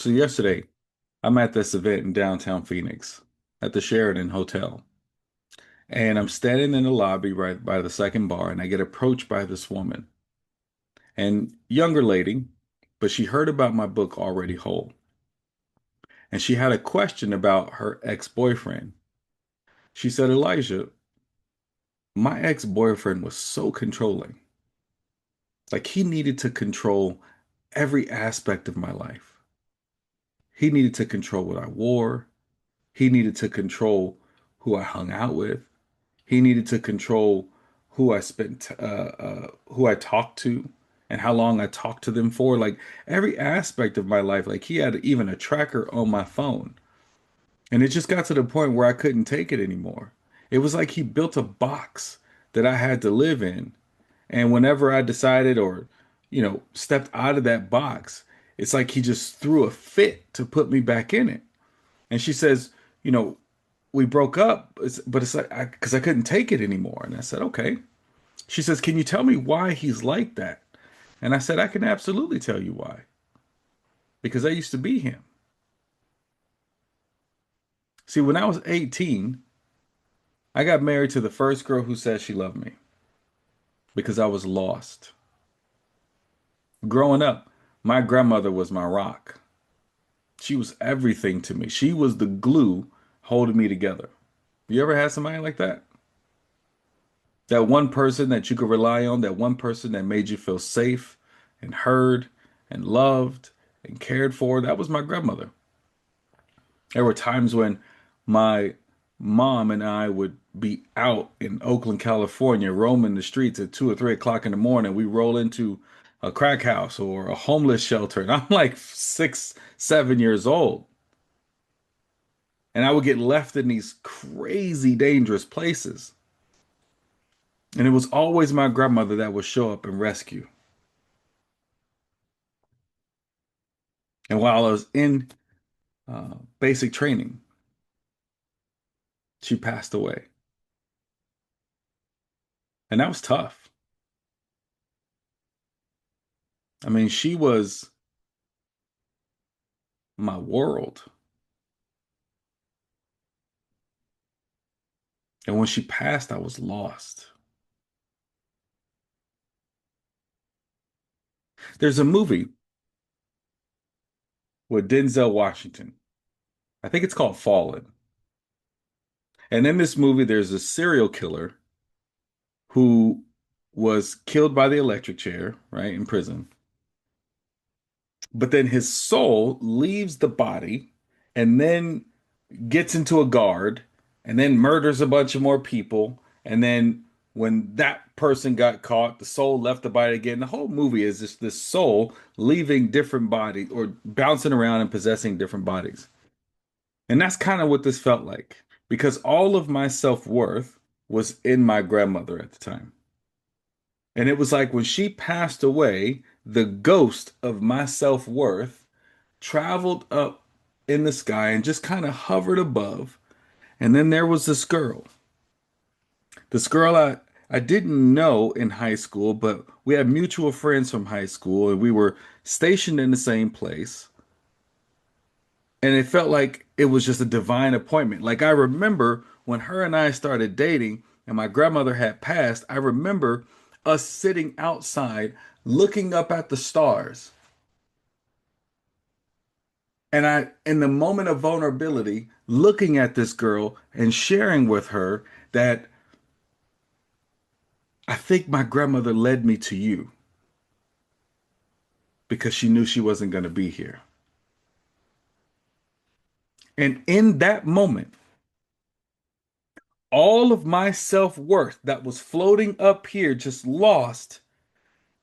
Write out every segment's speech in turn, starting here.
So yesterday, I'm at this event in downtown Phoenix at the Sheraton Hotel. And I'm standing in the lobby right by the second bar, and I get approached by this woman. And younger lady, but she heard about my book Already Whole. And she had a question about her ex-boyfriend. She said, Elijah, my ex-boyfriend was so controlling. Like he needed to control every aspect of my life. He needed to control what I wore. He needed to control who I hung out with. He needed to control who I talked to and how long I talked to them for. Like every aspect of my life. Like he had even a tracker on my phone. And it just got to the point where I couldn't take it anymore. It was like he built a box that I had to live in. And whenever I decided or, stepped out of that box, it's like he just threw a fit to put me back in it. And she says, you know, we broke up, but it's like, because I couldn't take it anymore. And I said, okay. She says, can you tell me why he's like that? And I said, I can absolutely tell you why. Because I used to be him. See, when I was 18, I got married to the first girl who said she loved me because I was lost. Growing up, my grandmother was my rock. She was everything to me. She was the glue holding me together. You ever had somebody like that? That one person that you could rely on, that one person that made you feel safe and heard and loved and cared for. That was my grandmother. There were times when my mom and I would be out in Oakland, California, roaming the streets at 2 or 3 o'clock in the morning. We roll into a crack house or a homeless shelter, and I'm like 6, 7 years old. And I would get left in these crazy, dangerous places. And it was always my grandmother that would show up and rescue. And while I was in basic training, she passed away. And that was tough. I mean, she was my world. And when she passed, I was lost. There's a movie with Denzel Washington. I think it's called Fallen. And in this movie, there's a serial killer who was killed by the electric chair, right, in prison. But then his soul leaves the body and then gets into a guard and then murders a bunch of more people. And then when that person got caught, the soul left the body again. The whole movie is just this soul leaving different bodies or bouncing around and possessing different bodies. And that's kind of what this felt like because all of my self-worth was in my grandmother at the time. And it was like when she passed away, the ghost of my self-worth traveled up in the sky and just kind of hovered above. And then there was this girl. This girl I didn't know in high school, but we had mutual friends from high school and we were stationed in the same place. And it felt like it was just a divine appointment. Like I remember when her and I started dating and my grandmother had passed, I remember us sitting outside looking up at the stars. And in the moment of vulnerability, looking at this girl and sharing with her that I think my grandmother led me to you because she knew she wasn't going to be here. And in that moment, all of my self-worth that was floating up here just lost,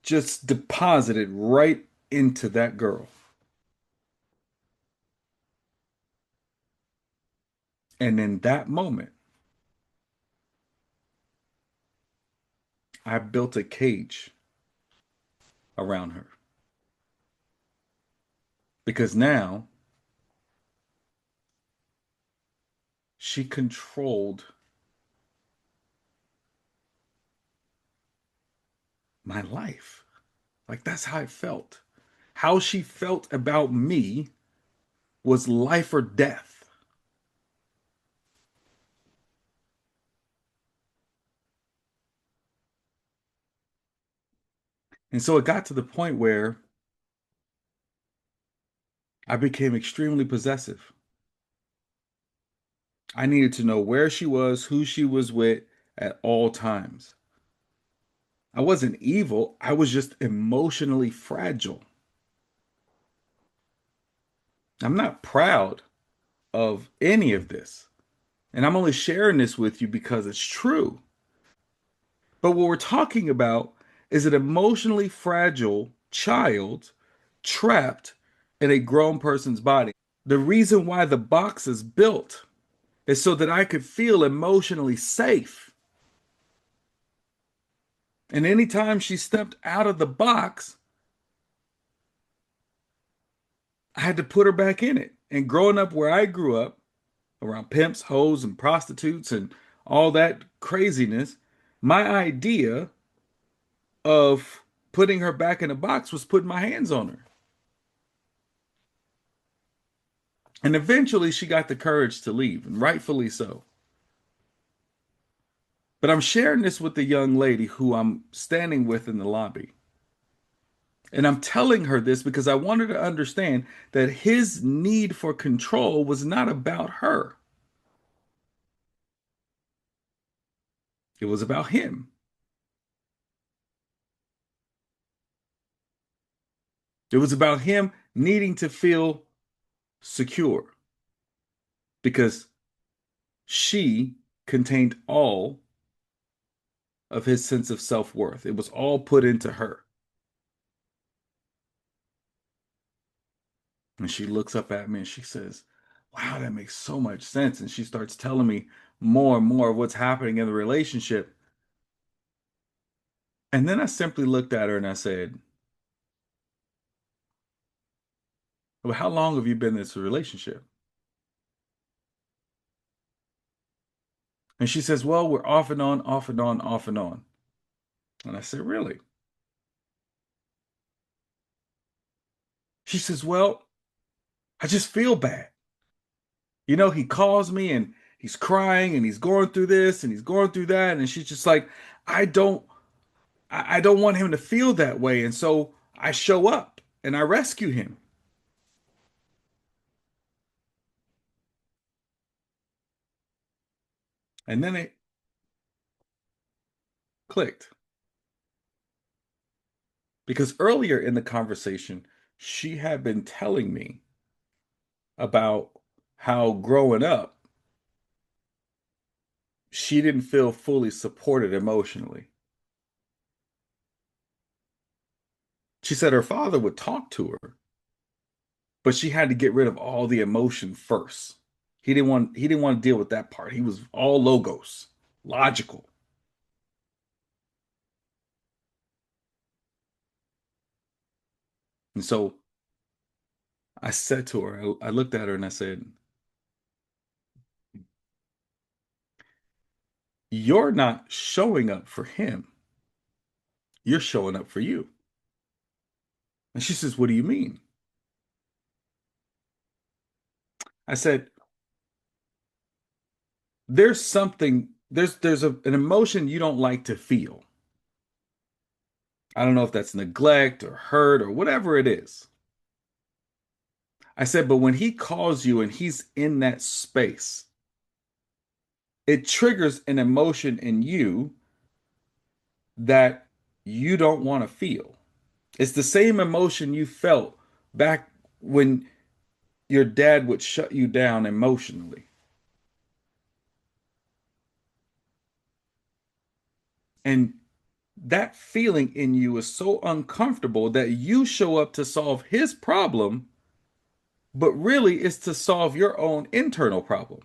just deposited right into that girl. And in that moment, I built a cage around her because now she controlled my life. Like that's how I felt. How she felt about me was life or death. And so it got to the point where I became extremely possessive. I needed to know where she was, who she was with at all times. I wasn't evil, I was just emotionally fragile. I'm not proud of any of this. And I'm only sharing this with you because it's true. But what we're talking about is an emotionally fragile child trapped in a grown person's body. The reason why the box is built is so that I could feel emotionally safe. And anytime she stepped out of the box, I had to put her back in it. And growing up where I grew up, around pimps, hoes, and prostitutes, and all that craziness, my idea of putting her back in a box was putting my hands on her. And eventually she got the courage to leave, and rightfully so. But I'm sharing this with the young lady who I'm standing with in the lobby. And I'm telling her this because I want her to understand that his need for control was not about her, it was about him. It was about him needing to feel secure because she contained all of his sense of self worth. It was all put into her. And she looks up at me and she says, "Wow, that makes so much sense." And she starts telling me more and more of what's happening in the relationship. And then I simply looked at her and I said, "Well, how long have you been in this relationship?" And she says, "Well, we're off and on, off and on, off and on." And I said, "Really?" She says, "Well, I just feel bad. He calls me and he's crying and he's going through this and he's going through that." And she's just like, I don't I don't want him to feel that way. And so I show up and I rescue him. And then it clicked because earlier in the conversation, she had been telling me about how growing up, she didn't feel fully supported emotionally. She said her father would talk to her, but she had to get rid of all the emotion first. He didn't want to deal with that part. He was all logos, logical. And so I said to her, I looked at her and I said, "You're not showing up for him. You're showing up for you." And she says, "What do you mean?" I said, there's an emotion you don't like to feel. I don't know if that's neglect or hurt or whatever it is. I said, but when he calls you and he's in that space, it triggers an emotion in you that you don't want to feel. It's the same emotion you felt back when your dad would shut you down emotionally. And that feeling in you is so uncomfortable that you show up to solve his problem, but really it's to solve your own internal problem.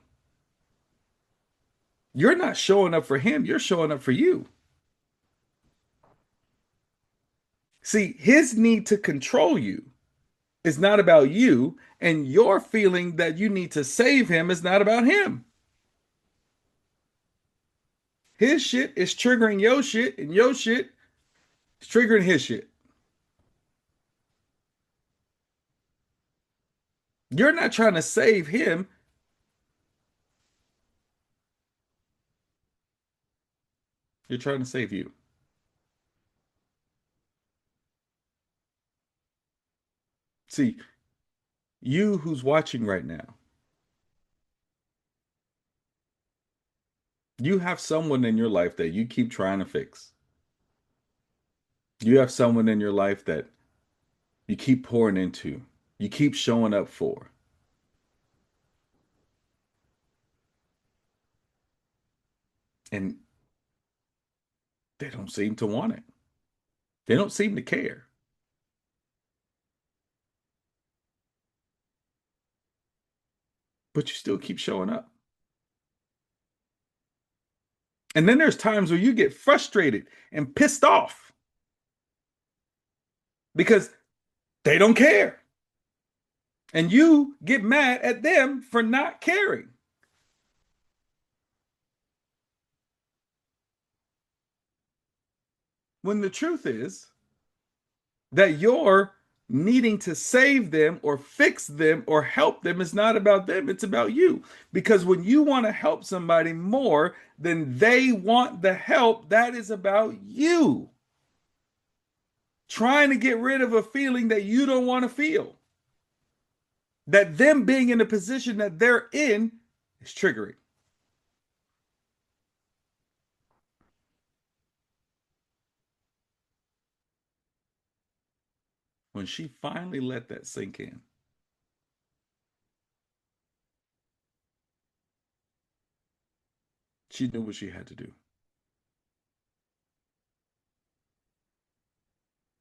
You're not showing up for him, you're showing up for you. See, his need to control you is not about you, and your feeling that you need to save him is not about him. His shit is triggering your shit, and your shit is triggering his shit. You're not trying to save him. You're trying to save you. See, you who's watching right now, you have someone in your life that you keep trying to fix. You have someone in your life that you keep pouring into, you keep showing up for, and they don't seem to want it. They don't seem to care, but you still keep showing up. And then there's times where you get frustrated and pissed off because they don't care. And you get mad at them for not caring. When the truth is that you're needing to save them or fix them or help them is not about them, it's about you. Because when you want to help somebody more than they want the help, that is about you. Trying to get rid of a feeling that you don't want to feel. That them being in the position that they're in is triggering. When she finally let that sink in, she knew what she had to do.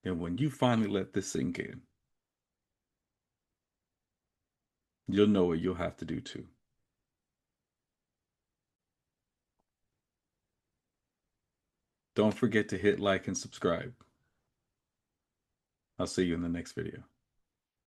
And when you finally let this sink in, you'll know what you'll have to do too. Don't forget to hit like and subscribe. I'll see you in the next video.